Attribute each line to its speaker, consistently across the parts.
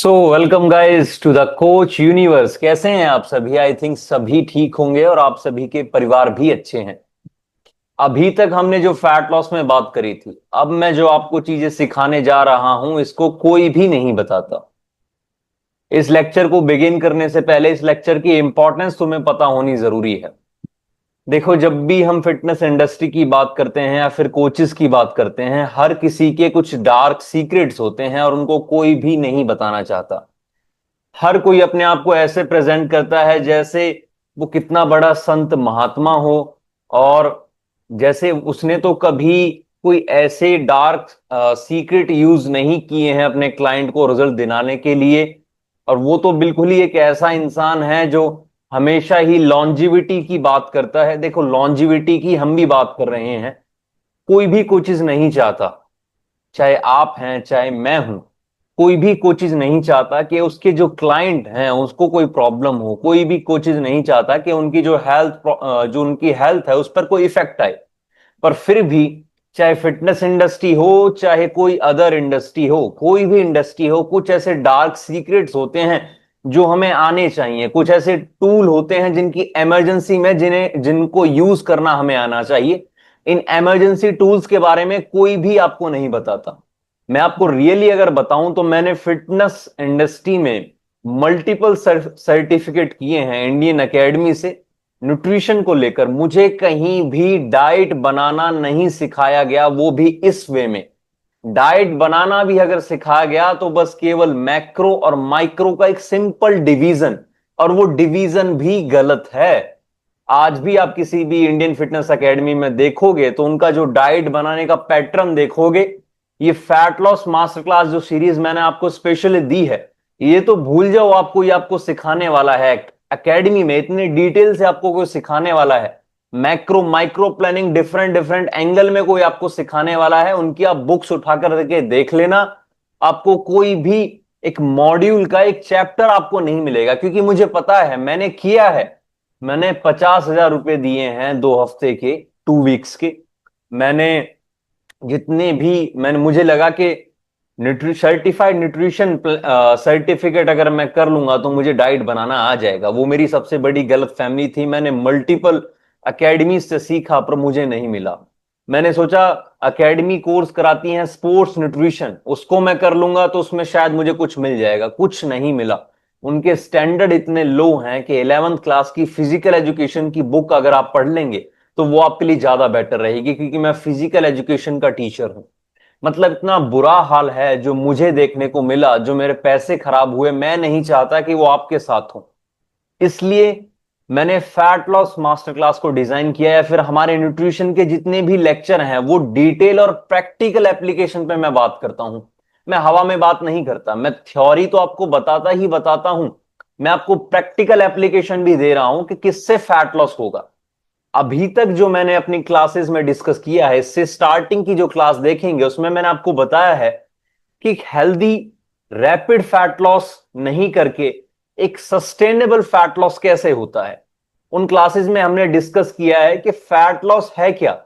Speaker 1: So welcome guys to the coach universe. कैसे हैं आप सभी? आई थिंक सभी ठीक होंगे और आप सभी के परिवार भी अच्छे हैं। अभी तक हमने जो फैट लॉस में बात करी थी, अब मैं जो आपको चीजें सिखाने जा रहा हूं इसको कोई भी नहीं बताता। इस लेक्चर को बिगिन करने से पहले इस लेक्चर की इंपॉर्टेंस तुम्हें पता होनी जरूरी है। देखो, जब भी हम फिटनेस इंडस्ट्री की बात करते हैं या फिर कोचेस की बात करते हैं, हर किसी के कुछ डार्क सीक्रेट्स होते हैं और उनको कोई भी नहीं बताना चाहता। हर कोई अपने आप को ऐसे प्रेजेंट करता है जैसे वो कितना बड़ा संत महात्मा हो, और जैसे उसने तो कभी कोई ऐसे डार्क सीक्रेट यूज नहीं किए हैं अपने क्लाइंट को रिजल्ट दिलाने के लिए। और वो तो बिल्कुल ही एक ऐसा इंसान है जो हमेशा ही लॉन्जिविटी की बात करता है। देखो, लॉन्जिविटी की हम भी बात कर रहे हैं। कोई भी कोई चीज नहीं चाहता, चाहे आप हैं चाहे मैं हूं, कोई भी कोचिज नहीं चाहता कि उसके जो क्लाइंट हैं उसको कोई प्रॉब्लम हो। कोई भी कोचिज नहीं चाहता कि उनकी जो उनकी हेल्थ है उस पर कोई इफेक्ट आए। पर फिर भी, चाहे फिटनेस इंडस्ट्री हो चाहे कोई अदर इंडस्ट्री हो, कोई भी इंडस्ट्री हो, कुछ ऐसे डार्क सीक्रेट्स होते हैं जो हमें आने चाहिए। कुछ ऐसे टूल होते हैं जिनकी इमरजेंसी में जिनको यूज करना हमें आना चाहिए। इन इमरजेंसी टूल्स के बारे में कोई भी आपको नहीं बताता। मैं आपको रियली अगर बताऊं तो मैंने फिटनेस इंडस्ट्री में मल्टीपल सर्टिफिकेट किए हैं इंडियन एकेडमी से। न्यूट्रिशन को लेकर मुझे कहीं भी डाइट बनाना नहीं सिखाया गया, वो भी इस वे में। डाइट बनाना भी अगर सिखाया गया तो बस केवल मैक्रो और माइक्रो का एक सिंपल डिवीजन, और वो डिवीजन भी गलत है। आज भी आप किसी भी इंडियन फिटनेस एकेडमी में देखोगे तो उनका जो डाइट बनाने का पैटर्न देखोगे, ये फैट लॉस मास्टर क्लास जो सीरीज मैंने आपको स्पेशली दी है, ये तो भूल जाओ आपको ये आपको सिखाने वाला है। एकेडमी में इतने डिटेल से आपको कोई सिखाने वाला है, macro micro planning different different angle में कोई आपको सिखाने वाला है, उनकी आप बुक्स उठाकर के देख लेना। आपको कोई भी एक मॉड्यूल का एक चैप्टर आपको नहीं मिलेगा, क्योंकि मुझे पता है, मैंने किया है। मैंने 50,000 रुपए दिए हैं 2 हफ्ते के, 2 वीक्स के। मैंने जितने भी मैंने मुझे लगा कि सर्टिफाइड न्यूट्रिशन सर्टिफिकेट अगर मैं कर लूंगा तो मुझे डाइट बनाना आ जाएगा। वो मेरी सबसे बड़ी गलत फहमी थी। मैंने मल्टीपल अकेडमी से सीखा पर मुझे नहीं मिला। मैंने सोचा अकेडमी कोर्स कराती हैं स्पोर्ट्स न्यूट्रिशन, उसको मैं कर लूंगा तो उसमें शायद मुझे कुछ मिल जाएगा। कुछ नहीं मिला। उनके स्टैंडर्ड इतने लो हैं कि 11th क्लास की फिजिकल एजुकेशन की बुक अगर आप पढ़ लेंगे तो वो आपके लिए ज्यादा बेटर रहेगी, क्योंकि मैं फिजिकल एजुकेशन का टीचर हूं। मतलब इतना बुरा हाल है जो मुझे देखने को मिला, जो मेरे पैसे खराब हुए। मैं नहीं चाहता कि वो आपके साथ हो। इसलिए मैंने फैट लॉस मास्टर क्लास को डिजाइन किया है। फिर हमारे न्यूट्रिशन के जितने भी लेक्चर हैं वो डिटेल और प्रैक्टिकल एप्लीकेशन पे मैं बात करता हूं। मैं हवा में बात नहीं करता। मैं थ्योरी तो आपको बताता ही बताता हूं, मैं आपको प्रैक्टिकल एप्लीकेशन भी दे रहा हूं कि किससे फैट लॉस होगा। अभी तक जो मैंने अपनी क्लासेस में डिस्कस किया है, इससे स्टार्टिंग की जो क्लास देखेंगे उसमें मैंने आपको बताया है कि हेल्दी रैपिड फैट लॉस नहीं करके एक सस्टेनेबल फैट लॉस कैसे होता है। उन क्लासेस में हमने डिस्कस किया है कि फैट लॉस है क्या।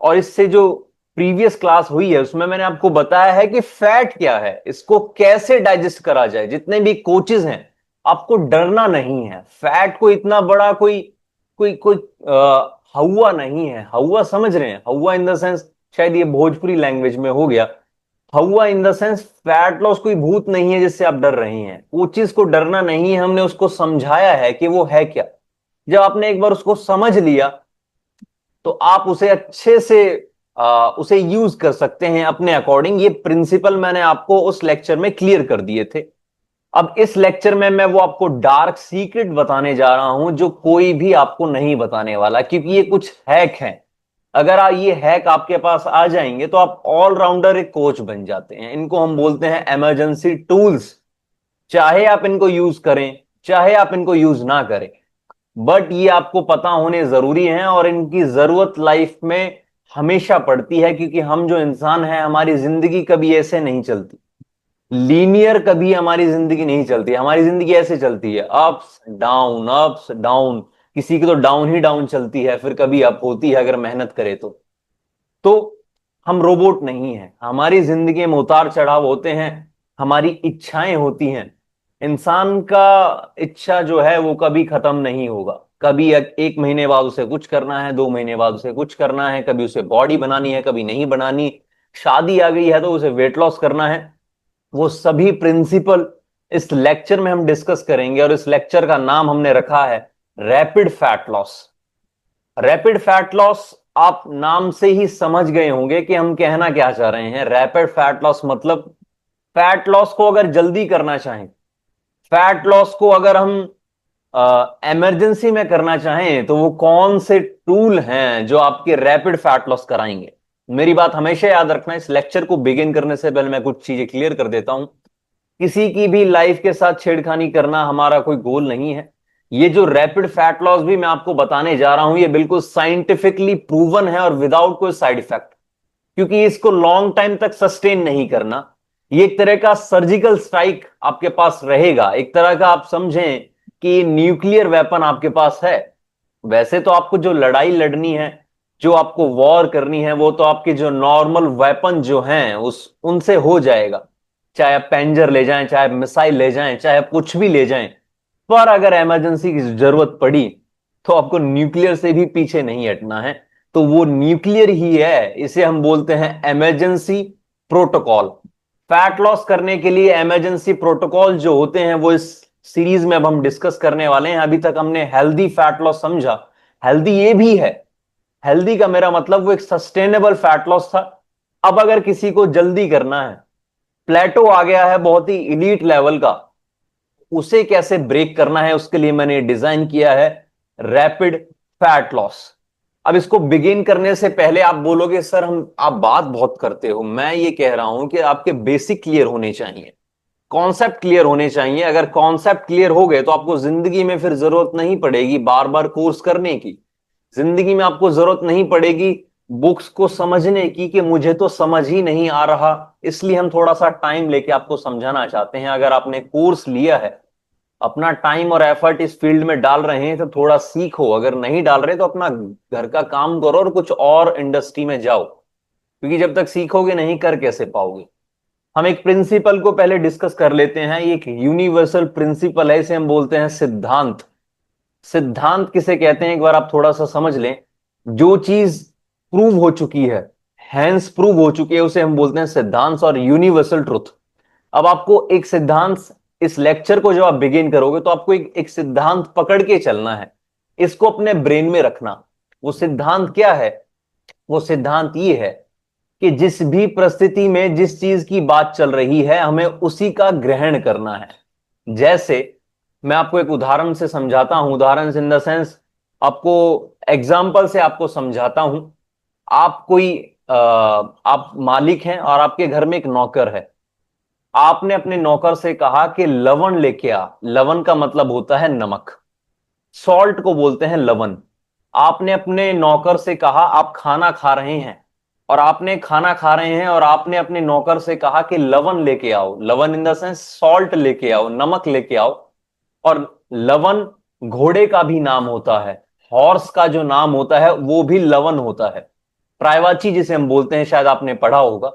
Speaker 1: और इससे जो प्रीवियस क्लास हुई है उसमें मैंने आपको बताया है कि फैट क्या है, इसको कैसे डाइजेस्ट करा जाए। जितने भी कोचेस हैं, आपको डरना नहीं है। फैट को इतना बड़ा कोई कोई कोई हवा नहीं है। हवा समझ रहे हैं? हवा इन द सेंस, शायद ये भोजपुरी लैंग्वेज में हो गया। हवा in the sense fat loss कोई भूत नहीं है जिससे आप डर रहे हैं। वो चीज को डरना नहीं है। हमने उसको समझाया है कि वो है क्या। जब आपने एक बार उसको समझ लिया तो आप उसे अच्छे से उसे यूज कर सकते हैं अपने अकॉर्डिंग। ये प्रिंसिपल मैंने आपको उस लेक्चर में क्लियर कर दिए थे। अब इस लेक्चर में मैं वो आपको डार्क सीक्रेट बताने जा रहा हूं जो कोई भी आपको नहीं बताने वाला, क्योंकि ये कुछ हैक हैं। अगर ये हैक आपके पास आ जाएंगे तो आप ऑलराउंडर एक कोच बन जाते हैं। इनको हम बोलते हैं इमरजेंसी टूल्स। चाहे आप इनको यूज करें चाहे आप इनको यूज ना करें, बट ये आपको पता होने जरूरी है। और इनकी जरूरत लाइफ में हमेशा पड़ती है, क्योंकि हम जो इंसान हैं हमारी जिंदगी कभी ऐसे नहीं चलती लीनियर। कभी हमारी जिंदगी नहीं चलती। हमारी जिंदगी ऐसे चलती है, अप्स डाउन अप्स डाउन। किसी की तो डाउन ही डाउन चलती है, फिर कभी अप होती है अगर मेहनत करे तो हम रोबोट नहीं हैं। हमारी जिंदगी में उतार चढ़ाव होते हैं, हमारी इच्छाएं होती हैं। इंसान का इच्छा जो है वो कभी खत्म नहीं होगा। कभी एक महीने बाद उसे कुछ करना है, 2 महीने बाद उसे कुछ करना है, कभी उसे बॉडी बनानी है, कभी नहीं बनानी। शादी आ गई है तो उसे वेट लॉस करना है। वो सभी प्रिंसिपल इस लेक्चर में हम डिस्कस करेंगे, और इस लेक्चर का नाम हमने रखा है rapid fat loss. Rapid fat loss, आप नाम से ही समझ गए होंगे कि हम कहना क्या चाह रहे हैं। रैपिड फैट लॉस मतलब फैट लॉस को अगर जल्दी करना चाहें, फैट लॉस को अगर हम इमरजेंसी में करना चाहें, तो वो कौन से टूल हैं जो आपके रैपिड फैट लॉस कराएंगे। मेरी बात हमेशा याद रखना। इस लेक्चर को बिगिन करने से पहले मैं कुछ चीजें क्लियर कर देता हूं। किसी की भी लाइफ के साथ छेड़खानी करना हमारा कोई गोल नहीं है। ये जो रैपिड फैट लॉस भी मैं आपको बताने जा रहा हूं, ये बिल्कुल साइंटिफिकली प्रूवन है और विदाउट कोई साइड इफेक्ट। क्योंकि इसको लॉन्ग टाइम तक सस्टेन नहीं करना। ये एक तरह का सर्जिकल स्ट्राइक आपके पास रहेगा, एक तरह का आप समझें कि न्यूक्लियर वेपन आपके पास है। वैसे तो आपको जो लड़ाई लड़नी है, जो आपको वॉर करनी है, वो तो आपके जो नॉर्मल वेपन जो हैं उस उनसे हो जाएगा। चाहे आप पेंजर ले जाएं, चाहे मिसाइल ले जाएं, चाहे आप कुछ भी ले जाएं। पर अगर इमरजेंसी की जरूरत पड़ी तो आपको न्यूक्लियर से भी पीछे नहीं हटना है। तो वो न्यूक्लियर ही है, इसे हम बोलते हैं इमरजेंसी प्रोटोकॉल। फैट लॉस करने के लिए इमरजेंसी प्रोटोकॉल जो होते हैं वो इस सीरीज में अब हम डिस्कस करने वाले हैं। अभी तक हमने हेल्दी फैट लॉस समझा। हेल्दी ये भी है, हेल्दी का मेरा मतलब वो एक सस्टेनेबल फैट लॉस था। अब अगर किसी को जल्दी करना है, प्लेटो आ गया है बहुत ही इलीट लेवल का, उसे कैसे ब्रेक करना है, उसके लिए मैंने डिजाइन किया है रैपिड फैट लॉस। अब इसको बिगिन करने से पहले आप बोलोगे सर हम आप बात बहुत करते हो। मैं ये कह रहा हूं कि आपके बेसिक क्लियर होने चाहिए, कॉन्सेप्ट क्लियर होने चाहिए। अगर कॉन्सेप्ट क्लियर हो गए तो आपको जिंदगी में फिर जरूरत नहीं पड़ेगी बार बार कोर्स करने की। जिंदगी में आपको जरूरत नहीं पड़ेगी बुक्स को समझने की कि मुझे तो समझ ही नहीं आ रहा। इसलिए हम थोड़ा सा टाइम लेके आपको समझाना चाहते हैं। अगर आपने कोर्स लिया है, अपना टाइम और एफर्ट इस फील्ड में डाल रहे हैं, तो थोड़ा सीखो। अगर नहीं डाल रहे तो अपना घर का काम करो और कुछ और इंडस्ट्री में जाओ। क्योंकि जब तक सीखोगे नहीं, कर कैसे पाओगे। हम एक प्रिंसिपल को पहले डिस्कस कर लेते हैं। ये एक यूनिवर्सल प्रिंसिपल है, इसे हम बोलते हैं सिद्धांत। सिद्धांत किसे कहते हैं एक बार आप थोड़ा सा समझ लें। जो चीज प्रूव हो चुकी है, हैंस प्रूव हो चुकी है, उसे हम बोलते हैं सिद्धांत और यूनिवर्सल ट्रुथ। अब आपको एक सिद्धांत, इस लेक्चर को जब आप बिगिन करोगे तो आपको एक सिद्धांत पकड़ के चलना है। इसको अपने ब्रेन में रखना। वो सिद्धांत क्या है? वो सिद्धांत ये है कि जिस भी परिस्थिति में जिस चीज की बात चल रही है, हमें उसी का ग्रहण करना है। जैसे मैं आपको एक उदाहरण से समझाता हूं, उदाहरण इन द सेंस आपको एग्जाम्पल से आपको समझाता हूं। आप कोई आप मालिक हैं और आपके घर में एक नौकर है। आपने अपने नौकर से कहा कि लवण लेके आ। लवण का मतलब होता है नमक, सॉल्ट को बोलते हैं लवण। आपने अपने नौकर से कहा आप खाना खा रहे हैं, और आपने खाना खा रहे हैं और आपने अपने नौकर से कहा कि लवण लेके आओ। लवण इन द सेंस सॉल्ट लेके आओ, नमक लेके आओ। और लवण घोड़े का भी नाम होता है, हॉर्स का जो नाम होता है वो भी लवण होता है। प्रायवाची जिसे हम बोलते हैं, शायद आपने पढ़ा होगा।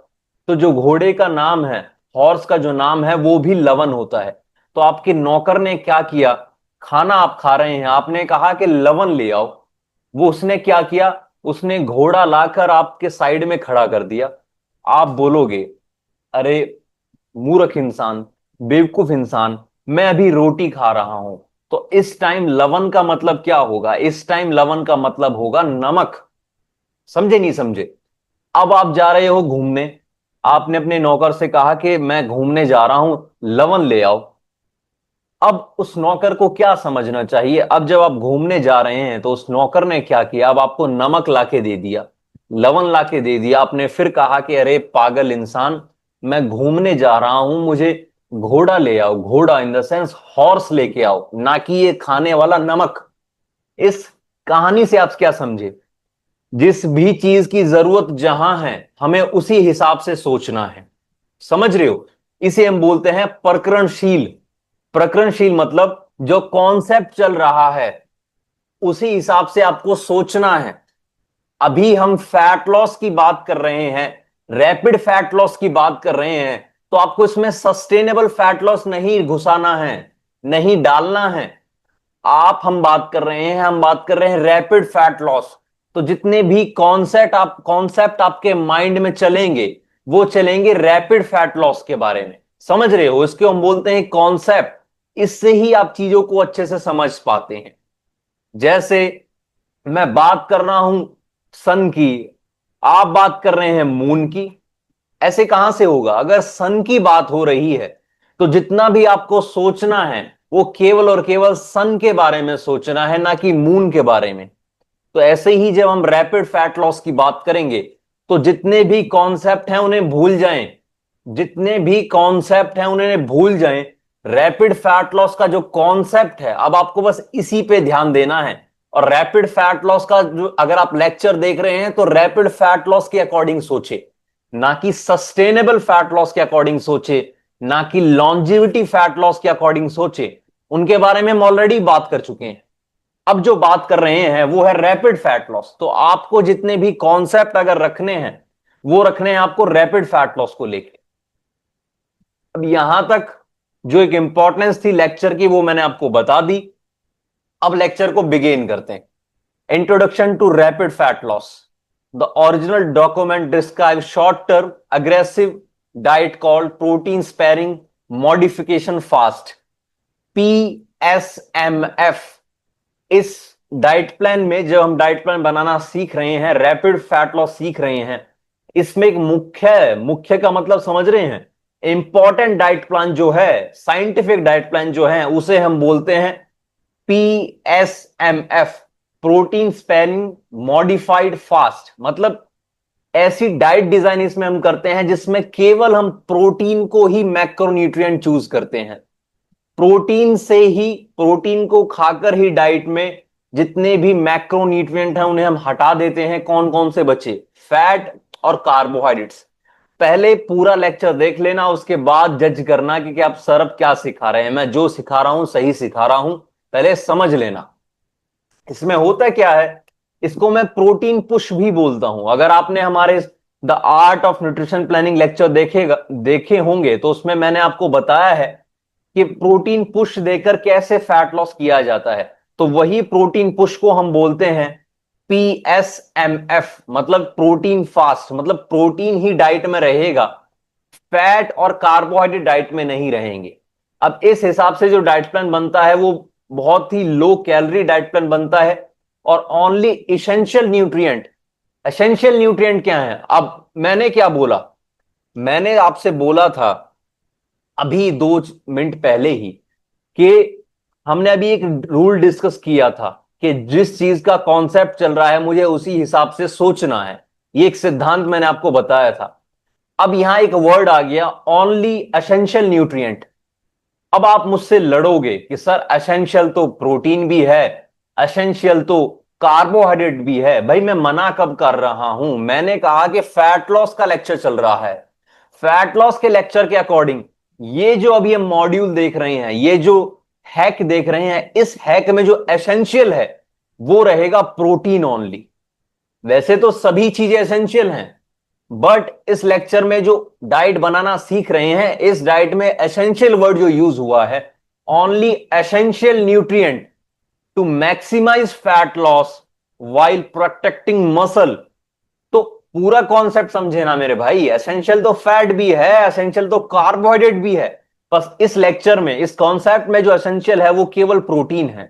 Speaker 1: तो जो घोड़े का नाम है, हॉर्स का जो नाम है, वो भी लवण होता है। तो आपके नौकर ने क्या किया? खाना आप खा रहे हैं, आपने कहा कि लवण ले आओ। वो उसने क्या किया? उसने घोड़ा लाकर आपके साइड में खड़ा कर दिया। आप बोलोगे अरे मूर्ख इंसान, बेवकूफ इंसान, मैं अभी रोटी खा रहा हूं। तो इस टाइम लवण का मतलब क्या होगा? इस टाइम लवण का मतलब होगा नमक। समझे नहीं समझे? अब आप जा रहे हो घूमने, आपने अपने नौकर से कहा कि मैं घूमने जा रहा हूं, लवण ले आओ। अब उस नौकर को क्या समझना चाहिए? अब जब आप घूमने जा रहे हैं तो उस नौकर ने क्या किया? अब आपको नमक लाके दे दिया, लवण लाके दे दिया। आपने फिर कहा कि अरे पागल इंसान, मैं घूमने जा रहा हूं, मुझे घोड़ा ले आओ। घोड़ा इन द सेंस हॉर्स लेके आओ, ना कि ये खाने वाला नमक। इस कहानी से आप क्या समझे? जिस भी चीज की जरूरत जहां है, हमें उसी हिसाब से सोचना है। समझ रहे हो? इसे हम बोलते हैं प्रकरणशील। प्रकरणशील मतलब जो कॉन्सेप्ट चल रहा है उसी हिसाब से आपको सोचना है। अभी हम फैट लॉस की बात कर रहे हैं, रैपिड फैट लॉस की बात कर रहे हैं। तो आपको इसमें सस्टेनेबल फैट लॉस नहीं घुसाना है, नहीं डालना है। हम बात कर रहे हैं, हम बात कर रहे हैं रैपिड फैट लॉस। तो जितने भी कॉन्सेप्ट आपके माइंड में चलेंगे वो चलेंगे रैपिड फैट लॉस के बारे में। समझ रहे हो? इसको हम बोलते हैं कॉन्सेप्ट। इससे ही आप चीजों को अच्छे से समझ पाते हैं। जैसे मैं बात कर रहा हूं सन की, आप बात कर रहे हैं मून की। ऐसे कहां से होगा? अगर सन की बात हो रही है तो जितना भी आपको सोचना है वो केवल और केवल सन के बारे में सोचना है, ना कि मून के बारे में। तो ऐसे ही जब हम रैपिड फैट लॉस की बात करेंगे तो जितने भी कॉन्सेप्ट हैं उन्हें भूल जाएं, जितने भी कॉन्सेप्ट हैं उन्हें भूल जाएं। रैपिड फैट लॉस का जो कॉन्सेप्ट है, अब आपको बस इसी पे ध्यान देना है। और रैपिड फैट लॉस का जो अगर आप लेक्चर देख रहे हैं तो रैपिड फैट लॉस के अकॉर्डिंग सोचे, ना कि सस्टेनेबल फैट लॉस के अकॉर्डिंग सोचे, ना कि लॉन्जिविटी फैट लॉस के अकॉर्डिंग सोचे। उनके बारे में हम ऑलरेडी बात कर चुके हैं। अब जो बात कर रहे हैं वो है रैपिड फैट लॉस। तो आपको जितने भी कॉन्सेप्ट अगर रखने हैं वो रखने हैं आपको रैपिड फैट लॉस को लेके। अब यहां तक जो एक इंपॉर्टेंस थी लेक्चर की वो मैंने आपको बता दी। अब लेक्चर को बिगेन करते हैं। Introduction to rapid fat loss. The original document describe short term aggressive diet called protein sparing modification fast, PSMF। इस डाइट प्लान में जब हम डाइट प्लान बनाना सीख रहे हैं, रैपिड फैट लॉस सीख रहे हैं, इसमें एक मुख्य, मुख्य का मतलब समझ रहे हैं, इंपॉर्टेंट डाइट प्लान जो है, साइंटिफिक डाइट प्लान जो है, उसे हम बोलते हैं PSMF, protein sparing modified fast. मतलब ऐसी डाइट डिजाइन इसमें हम करते हैं जिसमें केवल हम प्रोटीन को ही मैक्रोन्यूट्रिएंट चूज करते हैं। प्रोटीन से ही, प्रोटीन को खाकर ही डाइट में जितने भी मैक्रोन्यूट्रिएंट हैं उन्हें हम हटा देते हैं। कौन कौन से बचे? फैट और कार्बोहाइड्रेट्स। पहले पूरा लेक्चर देख लेना, उसके बाद जज करना कि आप सर अब क्या सिखा रहे हैं। मैं जो सिखा रहा हूं सही सिखा रहा हूं, पहले समझ लेना। इसमें होता क्या है, इसको मैं प्रोटीन पुश भी बोलता हूं। अगर आपने हमारे the art of nutrition planning lecture देखे होंगे तो उसमें मैंने आपको बताया है कि प्रोटीन पुश देकर कैसे फैट लॉस किया जाता है। तो वही प्रोटीन पुश को हम बोलते हैं PSMF, मतलब प्रोटीन फास्ट। मतलब प्रोटीन ही डाइट में रहेगा, फैट और कार्बोहाइड्रेट डाइट में नहीं रहेंगे। अब इस हिसाब से जो डाइट प्लान बनता है वो बहुत ही लो कैलोरी डाइट प्लान बनता है। और only essential nutrient, essential nutrient क्या है? अब मैंने क्या बोला? मैंने आपसे बोला था अभी 2 मिनट पहले ही कि हमने अभी एक रूल डिस्कस किया था कि जिस चीज का कॉन्सेप्ट चल रहा है मुझे उसी हिसाब से सोचना है। ये एक सिद्धांत मैंने आपको बताया था। अब यहां एक वर्ड आ गया, ओनली एसेंशियल न्यूट्रिएंट। अब आप मुझसे लड़ोगे कि सर एसेंशियल तो प्रोटीन भी है, एसेंशियल तो कार्बोहाइड्रेट भी है। भाई मैं मना कब कर रहा हूं? मैंने कहा कि फैट लॉस का लेक्चर चल रहा है। फैट लॉस के लेक्चर के अकॉर्डिंग ये जो अभी हम मॉड्यूल देख रहे हैं, ये जो हैक देख रहे हैं, इस हैक में जो एसेंशियल है वो रहेगा प्रोटीन ओनली। वैसे तो सभी चीजें एसेंशियल हैं, बट इस लेक्चर में जो डाइट बनाना सीख रहे हैं, इस डाइट में एसेंशियल वर्ड जो यूज हुआ है, only essential nutrient to maximize fat loss while protecting muscle. तो पूरा कॉन्सेप्ट समझे ना मेरे भाई। एसेंशियल तो फैट भी है, एसेंशियल तो कार्बोहाइड्रेट भी है। बस इस लेक्चर में, इस कॉन्सेप्ट में जो एसेंशियल है वो केवल प्रोटीन है।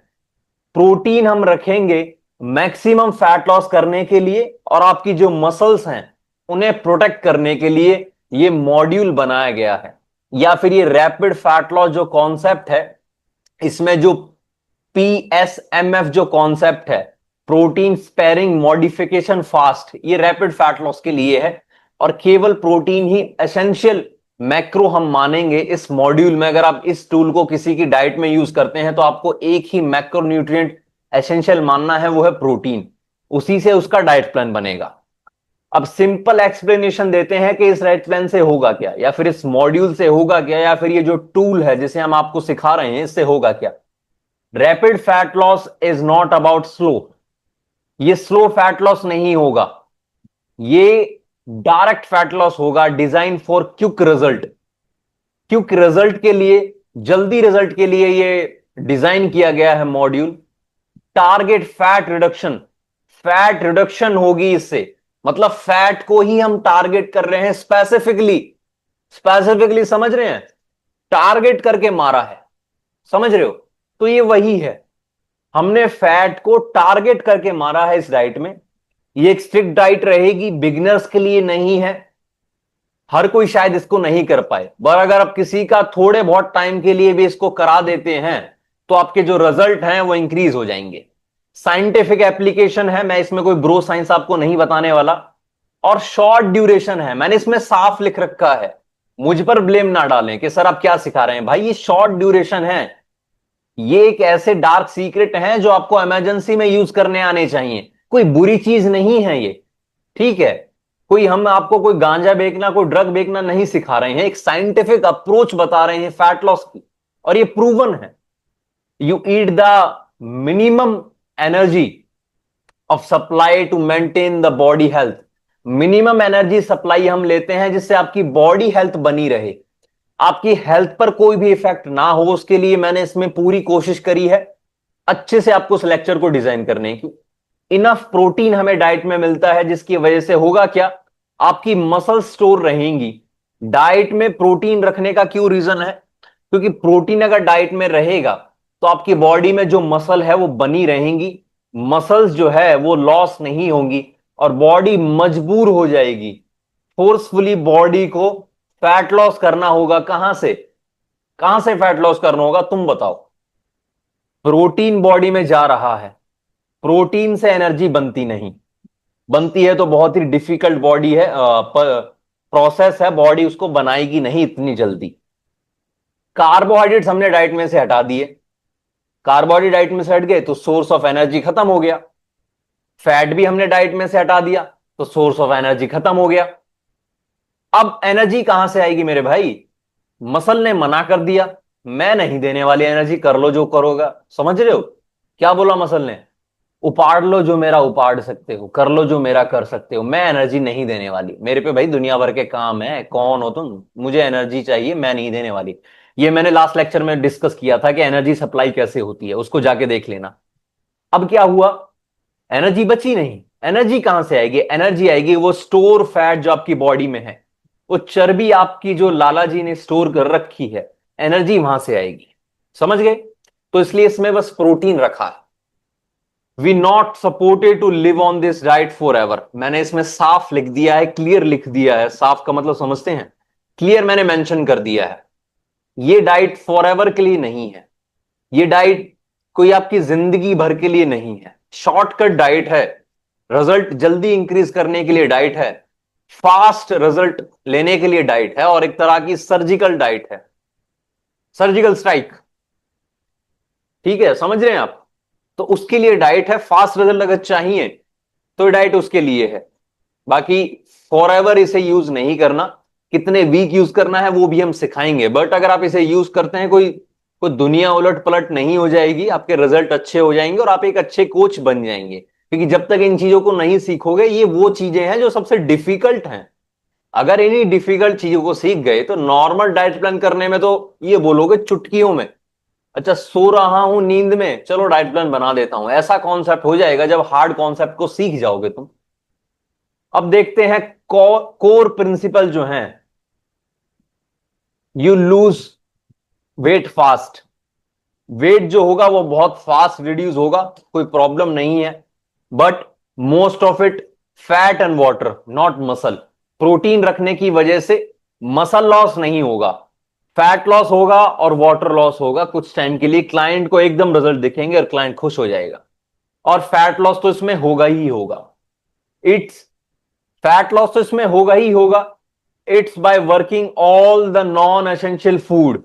Speaker 1: प्रोटीन हम रखेंगे मैक्सिमम फैट लॉस करने के लिए और आपकी जो मसल्स हैं उन्हें प्रोटेक्ट करने के लिए ये मॉड्यूल बनाया गया है। या फिर ये रैपिड फैट लॉस जो कॉन्सेप्ट है, इसमें जो PSMF जो कॉन्सेप्ट है, प्रोटीन स्पेयरिंग मॉडिफिकेशन फास्ट, ये रैपिड फैट लॉस के लिए है। और केवल प्रोटीन ही एसेंशियल मैक्रो हम मानेंगे इस मॉड्यूल में। अगर आप इस टूल को किसी की डाइट में यूज करते हैं तो आपको एक ही मैक्रो न्यूट्रिएंट एसेंशियल मानना है, वो है प्रोटीन। उसी से उसका डाइट प्लान बनेगा। अब सिंपल एक्सप्लेनेशन देते हैं कि इस डाइट प्लान से होगा क्या, या फिर इस मॉड्यूल से होगा क्या, या फिर ये जो टूल है जिसे हम आपको सिखा रहे हैं इससे होगा क्या। Rapid fat loss is not about slow. ये स्लो फैट लॉस नहीं होगा, ये डायरेक्ट फैट लॉस होगा, design for quick result. Quick result के लिए, जल्दी रिजल्ट के लिए ये डिजाइन किया गया है module. Target fat reduction, fat reduction होगी इससे, मतलब फैट को ही हम टारगेट कर रहे हैं स्पेसिफिकली। स्पेसिफिकली समझ रहे हैं, टारगेट करके मारा है, समझ रहे हो? तो ये वही है, हमने फैट को टारगेट करके मारा है इस डाइट में। ये एक स्ट्रिक्ट डाइट रहेगी, बिगिनर्स के लिए नहीं है, हर कोई शायद इसको नहीं कर पाए, पर अगर आप किसी का थोड़े बहुत टाइम के लिए भी इसको करा देते हैं तो आपके जो रिजल्ट हैं वो इंक्रीज हो जाएंगे। साइंटिफिक एप्लीकेशन है, मैं इसमें कोई ब्रो साइंस आपको नहीं बताने वाला, और शॉर्ट ड्यूरेशन है, मैंने इसमें साफ लिख रखा है। मुझ पर ब्लेम ना डालें कि सर आप क्या सिखा रहे हैं, भाई ये शॉर्ट ड्यूरेशन है, ये एक ऐसे डार्क सीक्रेट हैं जो आपको इमरजेंसी में यूज करने आने चाहिए, कोई बुरी चीज नहीं है ये, ठीक है? कोई हम आपको कोई गांजा बेचना, कोई ड्रग बेचना नहीं सिखा रहे हैं, एक साइंटिफिक अप्रोच बता रहे हैं फैट लॉस की, और ये प्रूवन है। You eat the minimum energy of supply to maintain the body health. Minimum energy supply हम लेते हैं जिससे आपकी बॉडी हेल्थ बनी रहे, आपकी हेल्थ पर कोई भी इफेक्ट ना हो, उसके लिए मैंने इसमें पूरी कोशिश करी है अच्छे से आपको इस लेक्चर को डिजाइन करने की। इनफ प्रोटीन हमें डाइट में मिलता है, जिसकी वजह से होगा क्या, आपकी मसल स्टोर रहेंगी। डाइट में प्रोटीन रखने का क्यों रीजन है, क्योंकि प्रोटीन अगर डाइट में रहेगा तो आपकी बॉडी में जो मसल है वो बनी रहेंगी, मसल्स जो है वो लॉस नहीं होंगी, और बॉडी मजबूर हो जाएगी। फोर्सफुली बॉडी को फैट लॉस करना होगा, कहां से, कहां से फैट लॉस करना होगा तुम बताओ? प्रोटीन बॉडी में जा रहा है, प्रोटीन से एनर्जी बनती नहीं, बनती है तो बहुत ही डिफिकल्ट बॉडी है, प्रोसेस है, बॉडी उसको बनाएगी नहीं इतनी जल्दी। कार्बोहाइड्रेट्स हमने डाइट में से हटा दिए, कार्बोहाइड्रेट डाइट में से हट गए तो सोर्स ऑफ एनर्जी खत्म हो गया। फैट भी हमने डाइट में से हटा दिया तो सोर्स ऑफ एनर्जी खत्म हो गया। अब एनर्जी कहां से आएगी मेरे भाई? मसल ने मना कर दिया, मैं नहीं देने वाली एनर्जी, कर लो जो करोगा। समझ रहे हो क्या बोला मसल ने? उपाड़ लो जो मेरा उपाड़ सकते हो, कर लो जो मेरा कर सकते हो, मैं एनर्जी नहीं देने वाली, मेरे पे भाई दुनिया भर के काम है, कौन हो तुम, मुझे एनर्जी चाहिए, मैं नहीं देने वाली। ये मैंने लास्ट लेक्चर में डिस्कस किया था कि एनर्जी सप्लाई कैसे होती है, उसको जाके देख लेना। अब क्या हुआ, एनर्जी बची नहीं, एनर्जी कहां से आएगी? एनर्जी आएगी वो स्टोर फैट जो आपकी बॉडी में है, वो चर्बी आपकी जो लाला जी ने स्टोर कर रखी है, एनर्जी वहां से आएगी। समझ गए? तो इसलिए इसमें बस प्रोटीन रखा है। We not supported to live on this diet for ever, मैंने इसमें साफ लिख दिया है, क्लियर लिख दिया है। साफ का मतलब समझते हैं, क्लियर मैंने मेंशन कर दिया है। ये डाइट फॉर एवर के लिए नहीं है, ये डाइट कोई आपकी जिंदगी भर के लिए नहीं है, शॉर्टकट डाइट है, रिजल्ट जल्दी इंक्रीज करने के लिए डाइट है, फास्ट रिजल्ट लेने के लिए डाइट है, और एक तरह की सर्जिकल डाइट है, सर्जिकल स्ट्राइक। ठीक है, समझ रहे हैं आप? तो उसके लिए डाइट है, फास्ट रिजल्ट अगर चाहिए तो डाइट उसके लिए है। बाकी फॉर एवर इसे यूज नहीं करना, कितने वीक यूज करना है वो भी हम सिखाएंगे, बट अगर आप इसे यूज करते हैं कोई कोई दुनिया उलट पलट नहीं हो जाएगी, आपके रिजल्ट अच्छे हो जाएंगे और आप एक अच्छे कोच बन जाएंगे। क्योंकि जब तक इन चीजों को नहीं सीखोगे, ये वो चीजें हैं जो सबसे डिफिकल्ट हैं। अगर इन्हीं डिफिकल्ट चीजों को सीख गए तो नॉर्मल डाइट प्लान करने में तो ये बोलोगे चुटकियों में, अच्छा सो रहा हूं नींद में, चलो डाइट प्लान बना देता हूं, ऐसा कॉन्सेप्ट हो जाएगा जब हार्ड कॉन्सेप्ट को सीख जाओगे तुम। अब देखते हैं कोर प्रिंसिपल जो हैं। You lose weight fast, weight जो होगा वो बहुत फास्ट रिड्यूस होगा, कोई प्रॉब्लम नहीं है, but most of it fat and water not muscle. Protein रखने की वजह से मसल लॉस नहीं होगा, फैट लॉस होगा और वाटर लॉस होगा कुछ टाइम के लिए, क्लाइंट को एकदम रिजल्ट दिखेंगे और क्लाइंट खुश हो जाएगा। और फैट लॉस तो इसमें होगा ही होगा, इट्स फैट लॉस तो इसमें होगा ही होगा, it's by working all the non essential food.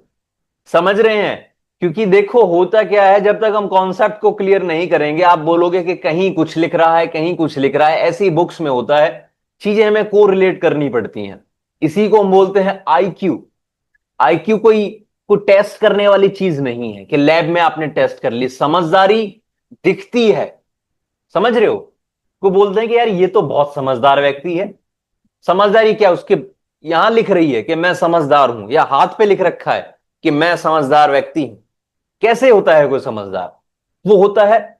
Speaker 1: समझ रहे हैं? क्योंकि देखो होता क्या है, जब तक हम कॉन्सेप्ट को क्लियर नहीं करेंगे, आप बोलोगे कि कहीं कुछ लिख रहा है, कहीं कुछ लिख रहा है, ऐसी बुक्स में होता है, चीजें हमें को रिलेट करनी पड़ती हैं। इसी को हम बोलते हैं आईक्यू। आईक्यू कोई टेस्ट करने वाली चीज नहीं है कि लैब में आपने टेस्ट कर ली, समझदारी दिखती है। समझ रहे हो? को बोलते हैं कि यार ये तो बहुत समझदार व्यक्ति है, समझदारी क्या उसके यहां लिख रही है कि मैं समझदार हूं, या हाथ पे लिख रखा है कि मैं समझदार व्यक्ति हूं। कैसे होता है कोई समझदार? वो होता है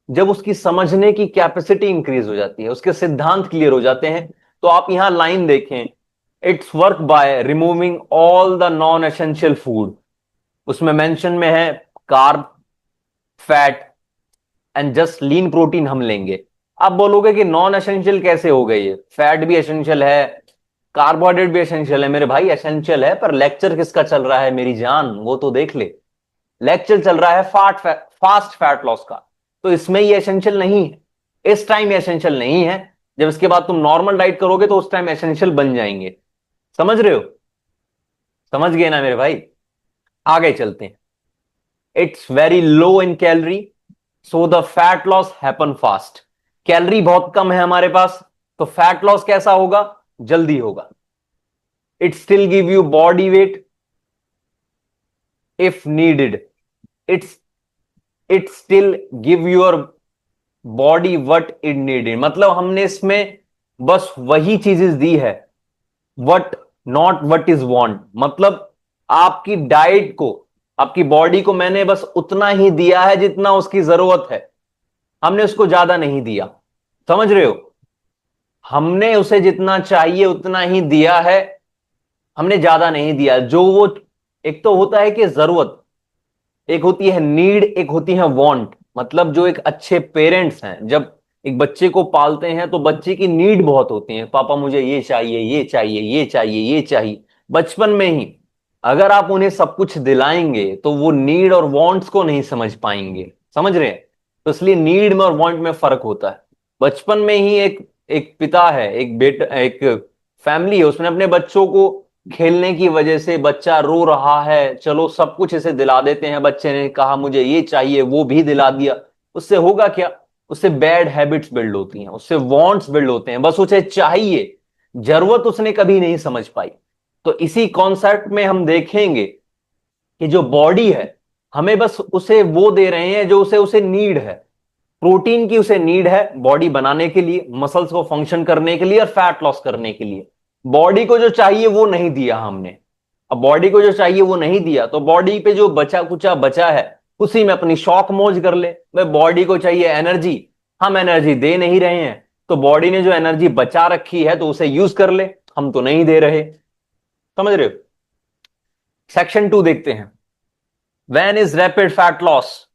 Speaker 1: जब उसकी समझने की कैपेसिटी इंक्रीज हो जाती है, उसके सिद्धांत क्लियर हो जाते हैं। तो आप यहां लाइन देखें, it's work by removing all the non essential food. उसमें मेंशन में है carb, fat and just lean protein हम लेंगे। आप बोलोगे कि नॉन एसेंशियल कैसे हो गई है? फैट भी एसेंशियल है, कार्बोहाइड्रेट भी एसेंशियल है। मेरे भाई एसेंशियल है, पर लेक्चर किसका चल रहा है मेरी जान, वो तो देख ले। लेक्चर चल रहा है फास्ट फैट लॉस का। तो इसमें ये एसेंशियल नहीं है, इस टाइम एसेंशियल नहीं है। जब इसके बाद तुम नॉर्मल डाइट करोगे तो उस टाइम एसेंशियल बन जाएंगे। समझ रहे हो? समझ गए ना मेरे भाई? आगे चलते हैं। It's very low in calorie, so the fat loss happen fast. Calorie बहुत कम है हमारे पास, तो फैट लॉस कैसा होगा? जल्दी होगा। It still give you body weight if needed. It's it still give your body what it needed. मतलब हमने इसमें बस वही चीजें दी है, what not what is want. मतलब आपकी डाइट को, आपकी बॉडी को मैंने बस उतना ही दिया है जितना उसकी जरूरत है, हमने उसको ज्यादा नहीं दिया। समझ रहे हो? हमने उसे जितना चाहिए उतना ही दिया है, हमने ज्यादा नहीं दिया। जो वो, एक तो होता है कि जरूरत, एक होती है नीड, एक होती है वांट। मतलब जो एक अच्छे पेरेंट्स हैं, जब एक बच्चे को पालते हैं तो बच्चे की नीड बहुत होती है, पापा मुझे ये चाहिए, ये चाहिए, ये चाहिए, ये चाहिए। बचपन में ही अगर आप उन्हें सब कुछ दिलाएंगे तो वो नीड और वांट्स को नहीं समझ पाएंगे। समझ रहे हैं? तो इसलिए नीड में और वांट में फर्क होता है। बचपन में ही एक एक पिता है, एक बेटा, एक फैमिली है, उसने अपने बच्चों को खेलने की वजह से, बच्चा रो रहा है, चलो सब कुछ इसे दिला देते हैं। बच्चे ने कहा मुझे ये चाहिए, वो भी दिला दिया। उससे होगा क्या? उससे बैड हैबिट्स बिल्ड होती हैं, उससे वांट्स बिल्ड होते हैं, बस उसे चाहिए, जरूरत उसने कभी नहीं समझ पाई। तो इसी कॉन्सेप्ट में हम देखेंगे कि जो बॉडी है, हमें बस उसे वो दे रहे हैं जो उसे उसे नीड है। प्रोटीन की उसे नीड है बॉडी बनाने के लिए, मसल्स को फंक्शन करने के लिए और फैट लॉस करने के लिए। बॉडी को जो चाहिए वो नहीं दिया हमने। अब बॉडी को जो चाहिए वो नहीं दिया, तो बॉडी पे जो बचा कुचा बचा है उसी में अपनी शौक मौज कर ले। भाई बॉडी को चाहिए एनर्जी, हम एनर्जी दे नहीं रहे हैं, तो बॉडी ने जो एनर्जी बचा रखी है तो उसे यूज कर ले, हम तो नहीं दे रहे। समझ रहे हो? सेक्शन 2 देखते हैं। When is rapid fat loss?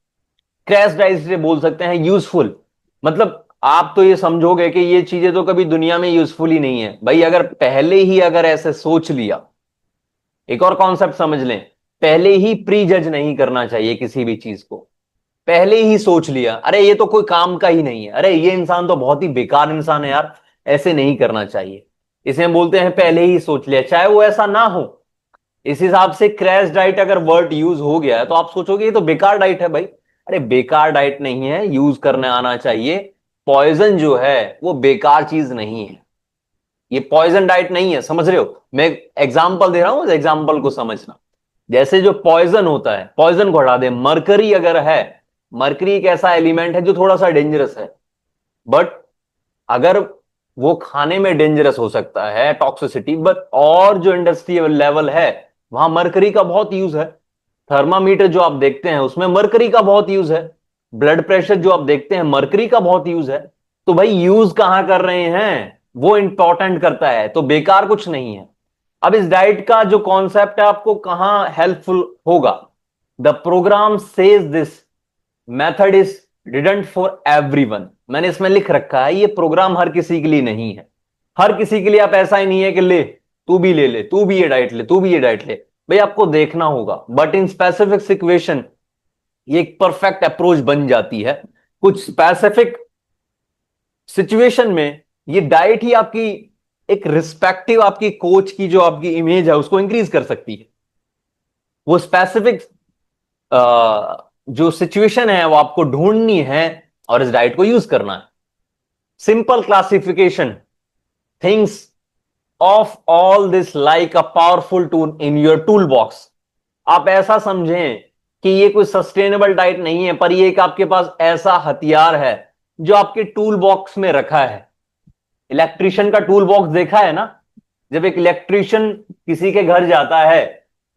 Speaker 1: Crash diet से बोल सकते हैं यूजफुल। मतलब आप तो ये समझोगे कि ये चीजें तो कभी दुनिया में यूजफुल ही नहीं है। भाई अगर पहले ही अगर ऐसे सोच लिया, एक और कॉन्सेप्ट समझ लें, पहले ही प्री जज नहीं करना चाहिए किसी भी चीज को। पहले ही सोच लिया अरे ये तो कोई काम का ही नहीं है, अरे ये इंसान तो बहुत ही बेकार इंसान है यार, ऐसे नहीं करना चाहिए। इसे हम बोलते हैं पहले ही सोच लिया, चाहे वो ऐसा ना हो। इस हिसाब से क्रैश डाइट अगर वर्ड यूज हो गया है तो आप सोचोगे ये तो बेकार डाइट है भाई। अरे बेकार डाइट नहीं है, यूज करने आना चाहिए। पॉइजन जो है वो बेकार चीज नहीं है, ये पॉइजन डाइट नहीं है। समझ रहे हो? मैं एग्जांपल दे रहा हूं, एग्जांपल को समझना। जैसे जो पॉइजन होता है, पॉइजन को हटा दे, मरकरी अगर है, मरकरी एक ऐसा एलिमेंट है जो थोड़ा सा डेंजरस है, बट अगर वो खाने में डेंजरस हो सकता है, टॉक्सिसिटी, बट और जो इंडस्ट्रियल लेवल है वहां मरकरी का बहुत यूज है। थर्मामीटर जो आप देखते हैं उसमें मरकरी का बहुत यूज है। ब्लड प्रेशर जो आप देखते हैं मरकरी का बहुत यूज है। तो भाई यूज कहां कर रहे हैं वो इंपॉर्टेंट करता है, तो बेकार कुछ नहीं है। अब इस डाइट का जो कॉन्सेप्ट है आपको कहां हेल्पफुल होगा? The program says this method is didn't for everyone. मैंने इसमें लिख रखा है ये प्रोग्राम हर किसी के लिए नहीं है। हर किसी के लिए आप ऐसा ही नहीं है कि ले तू भी ले ले, तू भी ये डाइट ले, तू भी ये डाइट ले। भाई आपको देखना होगा, बट इन स्पेसिफिक सिचुएशन ये एक परफेक्ट अप्रोच बन जाती है। कुछ स्पेसिफिक सिचुएशन में ये डाइट ही आपकी एक रिस्पेक्टिव आपकी कोच की जो आपकी इमेज है उसको इंक्रीज कर सकती है। वो स्पेसिफिक जो सिचुएशन है वो आपको ढूंढनी है और इस डाइट को यूज करना है। Simple classification, things of all this like a powerful tool in your tool box. आप ऐसा समझें कि ये कोई सस्टेनेबल डाइट नहीं है, पर ये एक आपके पास ऐसा हथियार है जो आपके टूल बॉक्स में रखा है। इलेक्ट्रिशियन का टूल बॉक्स देखा है ना? जब एक इलेक्ट्रिशियन किसी के घर जाता है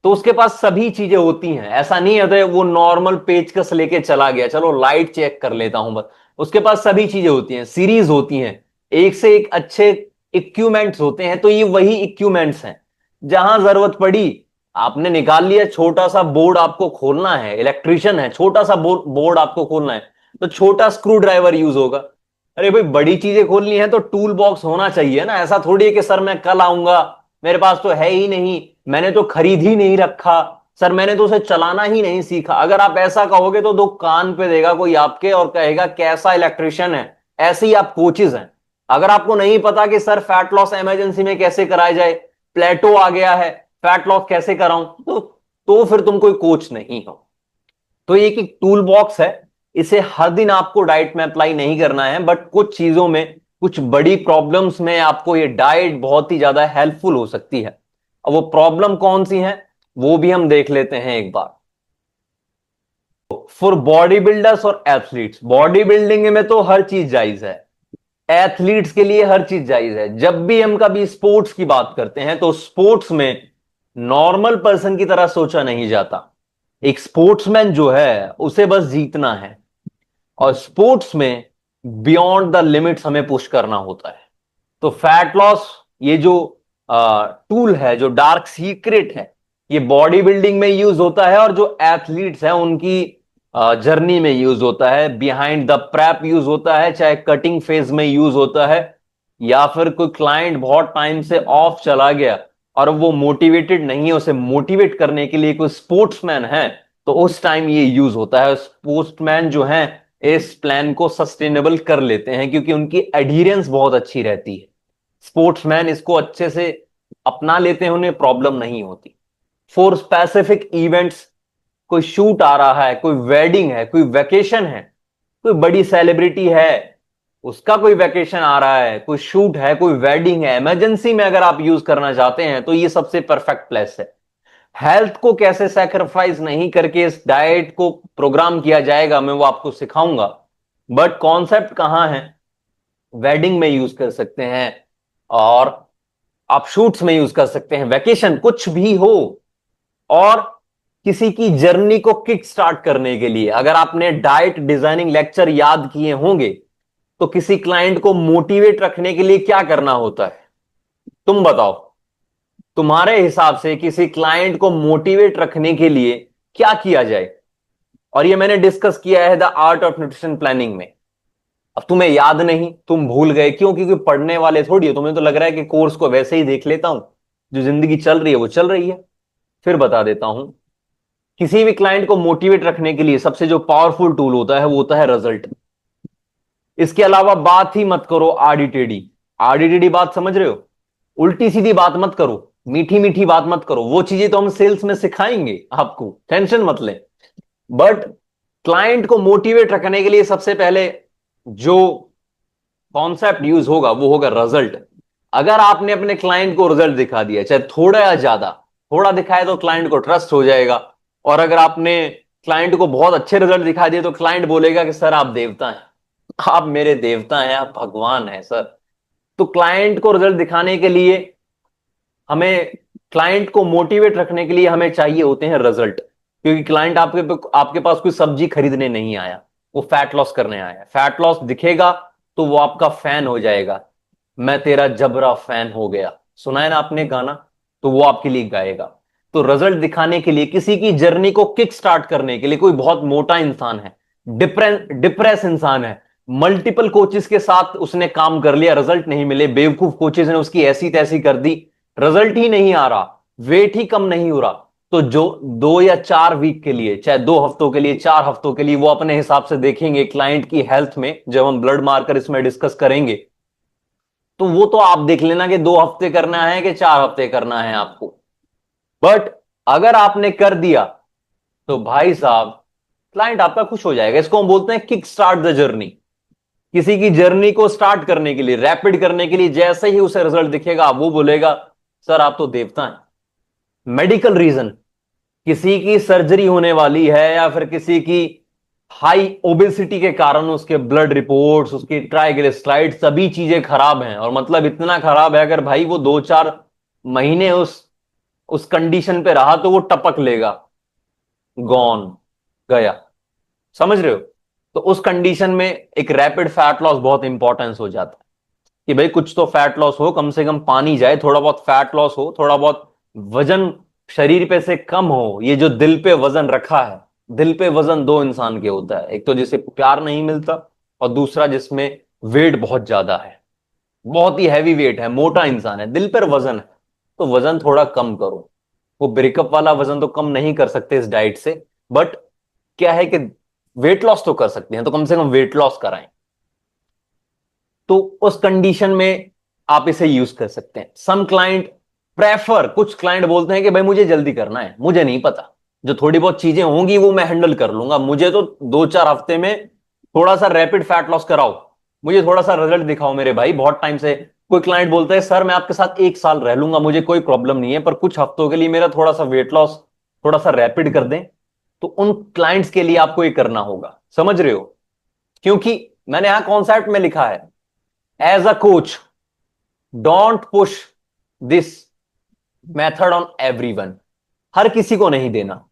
Speaker 1: तो उसके पास सभी चीजें होती हैं, ऐसा नहीं है तो वो नॉर्मल पेचकस लेके चला गया, चलो लाइट चेक कर लेता हूं बस। उसके पास सभी चीजें होती हैं, सीरीज होती हैं, एक से एक अच्छे इक्विपमेंट्स होते हैं। तो ये वही इक्विपमेंट्स हैं, जहां जरूरत पड़ी आपने निकाल लिया। छोटा सा बोर्ड आपको खोलना है, इलेक्ट्रिशियन है, छोटा सा बोर्ड आपको खोलना है, तो छोटा स्क्रू ड्राइवर यूज होगा। अरे भाई बड़ी चीजें खोलनी है तो टूल बॉक्स होना चाहिए ना। ऐसा थोड़ी है कि सर मैं कल आऊंगा, मेरे पास तो है ही नहीं, मैंने तो खरीद ही नहीं रखा, सर मैंने तो उसे चलाना ही नहीं सीखा। अगर आप ऐसा कहोगे तो दो कान पे देगा कोई आपके और कहेगा कैसा इलेक्ट्रिशियन है। ऐसे ही आप कोचेज हैं। अगर आपको नहीं पता कि सर फैट लॉस इमरजेंसी में कैसे कराया जाए, प्लेटो आ गया है, फैट लॉस कैसे कराऊं, तो फिर तुम कोई कोच नहीं हो। तो ये एक टूल बॉक्स है, इसे हर दिन आपको डाइट में अप्लाई नहीं करना है, बट कुछ चीजों में, कुछ बड़ी प्रॉब्लम्स में आपको ये डाइट बहुत ही ज्यादा हेल्पफुल हो सकती है। अब वो प्रॉब्लम कौन सी है वो भी हम देख लेते हैं एक बार। फॉर बॉडी बिल्डर्स और एथलीट्स, बॉडी बिल्डिंग में तो हर चीज जायज है, एथलीट्स के लिए हर चीज जायज है। जब भी हम कभी स्पोर्ट्स की बात करते हैं तो स्पोर्ट्स में नॉर्मल पर्सन की तरह सोचा नहीं जाता। एक स्पोर्ट्समैन जो है उसे बस जीतना है, और स्पोर्ट्स में बियॉन्ड द लिमिट्स हमें पुश करना होता है। तो फैट लॉस, ये जो टूल है, जो डार्क सीक्रेट है, ये बॉडी बिल्डिंग में यूज होता है, और जो एथलीट्स हैं उनकी जर्नी में यूज होता है, बिहाइंड द प्रैप यूज होता है, चाहे कटिंग फेज में यूज होता है, या फिर कोई क्लाइंट बहुत टाइम से ऑफ चला गया और वो मोटिवेटेड नहीं है, उसे मोटिवेट करने के लिए कोई स्पोर्ट्समैन है, तो उस टाइम ये यूज होता है। स्पोर्ट्समैन जो हैं इस प्लान को सस्टेनेबल कर लेते हैं क्योंकि उनकी एडीरेंस बहुत अच्छी रहती है। स्पोर्ट्समैन इसको अच्छे से अपना लेते हैं, उन्हें प्रॉब्लम नहीं होती। फॉर स्पेसिफिक इवेंट्स, कोई शूट आ रहा है, कोई वेडिंग है, कोई वेकेशन है, कोई बड़ी सेलिब्रिटी है उसका कोई वेकेशन आ रहा है, कोई शूट है, कोई वेडिंग है, इमरजेंसी में अगर आप यूज करना चाहते हैं तो ये सबसे परफेक्ट प्लेस है। हेल्थ को कैसे सैक्रिफाइस नहीं करके इस डाइट को प्रोग्राम किया जाएगा मैं वो आपको सिखाऊंगा, बट कॉन्सेप्ट कहां है, वेडिंग में यूज कर सकते हैं, और आप शूट्स में यूज कर सकते हैं, वेकेशन कुछ भी हो। और किसी की जर्नी को किक स्टार्ट करने के लिए अगर आपने डाइट डिजाइनिंग लेक्चर याद किए होंगे तो किसी क्लाइंट को मोटिवेट रखने के लिए क्या करना होता है, तुम बताओ। तुम्हारे हिसाब से किसी क्लाइंट को मोटिवेट रखने के लिए क्या किया जाए? और ये मैंने डिस्कस किया है the art of nutrition planning में। अब तुम्हें याद नहीं, तुम भूल गए, क्यों? क्योंकि पढ़ने वाले थोड़ी हो, तुम्हें तो लग रहा है कि कोर्स को वैसे ही देख लेता हूं, जो जिंदगी चल रही है वो चल रही है। फिर बता देता हूं, किसी भी क्लाइंट को मोटिवेट रखने के लिए सबसे जो पावरफुल टूल होता है वो होता है रिजल्ट। इसके अलावा बात ही मत करो आड़ी टेढ़ी। आड़ी टेढ़ी बात समझ रहे हो? उल्टी सीधी बात मत करो, मीठी मीठी बात मत करो। वो चीजें तो हम सेल्स में सिखाएंगे आपको, टेंशन मत लें। बट क्लाइंट को मोटिवेट रखने के लिए सबसे पहले जो कॉन्सेप्ट यूज होगा वो होगा रिजल्ट। अगर आपने अपने क्लाइंट को रिजल्ट दिखा दिया, चाहे थोड़ा या ज्यादा, थोड़ा दिखाए तो क्लाइंट को ट्रस्ट हो जाएगा, और अगर आपने क्लाइंट को बहुत अच्छे रिजल्ट दिखा दिए तो क्लाइंट बोलेगा कि सर आप देवता हैं, आप मेरे देवता हैं, आप भगवान हैं सर। तो क्लाइंट को रिजल्ट दिखाने के लिए हमें, क्लाइंट को मोटिवेट रखने के लिए हमें चाहिए होते हैं रिजल्ट। क्योंकि क्लाइंट आपके पास कोई सब्जी खरीदने नहीं आया, वो फैट लॉस करने आया। फैट लॉस दिखेगा तो वो आपका फैन हो जाएगा, मैं तेरा जबरा फैन हो गया, सुना है ना आपने गाना, तो वो आपके लिए गाएगा। तो रिजल्ट दिखाने के लिए, किसी की जर्नी को किक स्टार्ट करने के लिए, कोई बहुत मोटा इंसान है, डिप्रेस इंसान है, मल्टीपल कोचेस के साथ उसने काम कर लिया, रिजल्ट नहीं मिले, बेवकूफ कोचेस ने उसकी ऐसी तैसी कर दी, रिजल्ट ही नहीं आ रहा, वेट ही कम नहीं हो रहा, तो जो 2 या 4 वीक के लिए, चाहे 2 हफ्तों के लिए, 4 हफ्तों के लिए, वो अपने हिसाब से देखेंगे क्लाइंट की हेल्थ में। जब हम ब्लड मार्कर इसमें डिस्कस करेंगे तो वो तो आप देख लेना कि 2 हफ्ते करना है कि 4 हफ्ते करना है आपको। बट अगर आपने कर दिया तो भाई साहब क्लाइंट आपका खुश हो जाएगा। इसको हम बोलते हैं किक स्टार्ट द जर्नी। किसी की जर्नी को स्टार्ट करने के लिए, रैपिड करने के लिए, जैसे ही उसे रिजल्ट दिखेगा वो बोलेगा सर आप तो देवता हैं। मेडिकल रीजन, किसी की सर्जरी होने वाली है या फिर किसी की हाई ओबेसिटी के कारण उसके ब्लड रिपोर्ट्स, उसकी ट्राइग्लिसराइड, सभी चीजें खराब हैं, और मतलब इतना खराब है अगर भाई वो 2-4 महीने उस कंडीशन पे रहा तो वो टपक लेगा, गॉन, गया। समझ रहे हो? तो उस कंडीशन में एक रैपिड फैट लॉस बहुत इंपॉर्टेंस हो जाता है कि भाई कुछ तो फैट लॉस हो, कम से कम पानी जाए, थोड़ा बहुत फैट लॉस हो, थोड़ा बहुत वजन शरीर पे से कम हो। ये जो दिल पे वजन रखा है, दिल पे वजन दो इंसान के होता है, एक तो जिसे प्यार नहीं मिलता और दूसरा जिसमें वेट बहुत ज्यादा है, बहुत ही हैवी वेट है, मोटा इंसान है, दिल पर वजन है। तो वजन थोड़ा कम करो। वो ब्रेकअप वाला वजन तो कम नहीं कर सकते इस डाइट से, बट क्या है कि वेट लॉस तो कर सकते हैं, तो कम से कम वेट लॉस कराएं। तो उस कंडीशन में आप इसे यूज कर सकते हैं। सम क्लाइंट प्रेफर, कुछ क्लाइंट बोलते हैं कि भाई मुझे जल्दी करना है, मुझे नहीं पता, जो थोड़ी बहुत चीजें होंगी वो मैं हैंडल कर लूंगा, मुझे तो 2-4 हफ्ते में थोड़ा सा रैपिड फैट लॉस कराओ, मुझे थोड़ा सा रिजल्ट दिखाओ मेरे भाई, बहुत टाइम से। कोई क्लाइंट बोलता है सर मैं आपके साथ 1 साल रह लूंगा, मुझे कोई प्रॉब्लम नहीं है, पर कुछ हफ्तों के लिए मेरा थोड़ा सा वेट लॉस थोड़ा सा रैपिड कर दें। तो उन क्लाइंट्स के लिए आपको ये करना होगा। समझ रहे हो? क्योंकि मैंने यहां कॉन्सेप्ट में लिखा है, as a coach don't push this method on everyone. हर किसी को नहीं देना।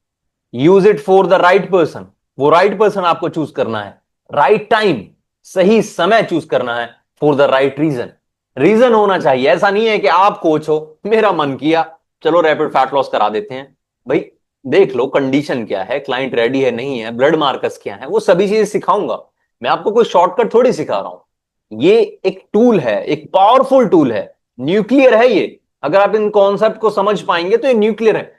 Speaker 1: Use it for the right person. वो राइट पर्सन आपको चूज करना है, राइट टाइम, सही समय चूज करना है, for the right reason. Reason होना चाहिए, ऐसा नहीं है कि आप कोच हो, मेरा मन किया चलो रैपिड फैट लॉस करा देते हैं। भाई देख लो कंडीशन क्या है, क्लाइंट रेडी है नहीं है, ब्लड मार्कर्स क्या है, वो सभी चीजें सिखाऊंगा। मैं आपको कोई शॉर्टकट थोड़ी सिखा रहा हूं। ये एक टूल है, एक पावरफुल टूल है, न्यूक्लियर है ये। अगर आप इन कॉन्सेप्ट को समझ पाएंगे तो ये न्यूक्लियर है।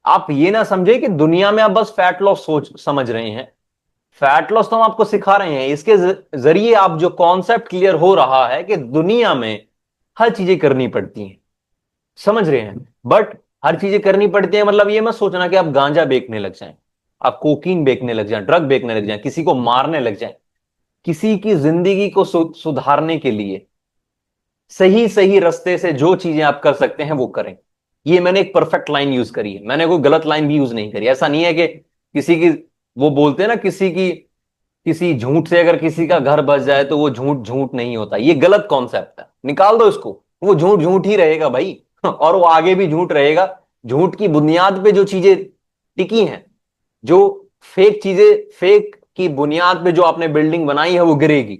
Speaker 1: आप ये ना समझे कि दुनिया में आप बस फैट लॉस सोच समझ रहे हैं। फैट लॉस तो हम आपको सिखा रहे हैं, इसके जरिए आप जो कॉन्सेप्ट क्लियर हो रहा है कि दुनिया में हर चीजें करनी पड़ती हैं। समझ रहे हैं? बट हर चीजें करनी पड़ती है मतलब ये मत सोचना कि आप गांजा बेचने लग जाएं, आप कोकीन बेचने लग जाएं, ड्रग बेचने लग जाएं, किसी को मारने लग जाएं। किसी की जिंदगी को सुधारने के लिए सही सही रास्ते से जो चीजें आप कर सकते हैं वो करें। ये मैंने एक परफेक्ट लाइन यूज करी है, मैंने कोई गलत लाइन भी यूज नहीं करी। ऐसा नहीं है कि किसी की, वो बोलते हैं ना किसी झूठ से अगर किसी का घर बस जाए तो वो झूठ झूठ नहीं होता, ये गलत कॉन्सेप्ट है, निकाल दो इसको। वो झूठ झूठ ही रहेगा भाई और वो आगे भी झूठ रहेगा। झूठ की बुनियाद पे जो चीजें टिकी हैं, जो फेक चीजें, फेक की बुनियाद पे जो आपने बिल्डिंग बनाई है वो गिरेगी।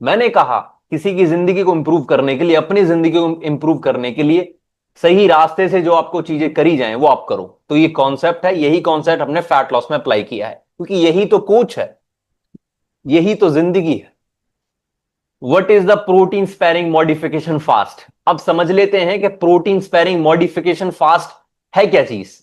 Speaker 1: मैंने कहा किसी की जिंदगी को इंप्रूव करने के लिए, अपनी जिंदगी को इंप्रूव करने के लिए सही रास्ते से जो आपको चीजें करी जाएं वो आप करो। तो ये कॉन्सेप्ट है, यही कॉन्सेप्ट हमने फैट लॉस में अप्लाई किया है, क्योंकि यही तो कोच है, यही तो जिंदगी है। What is the protein sparing modification fast? अब समझ लेते हैं कि प्रोटीन स्पेयरिंग मॉडिफिकेशन फास्ट है क्या चीज।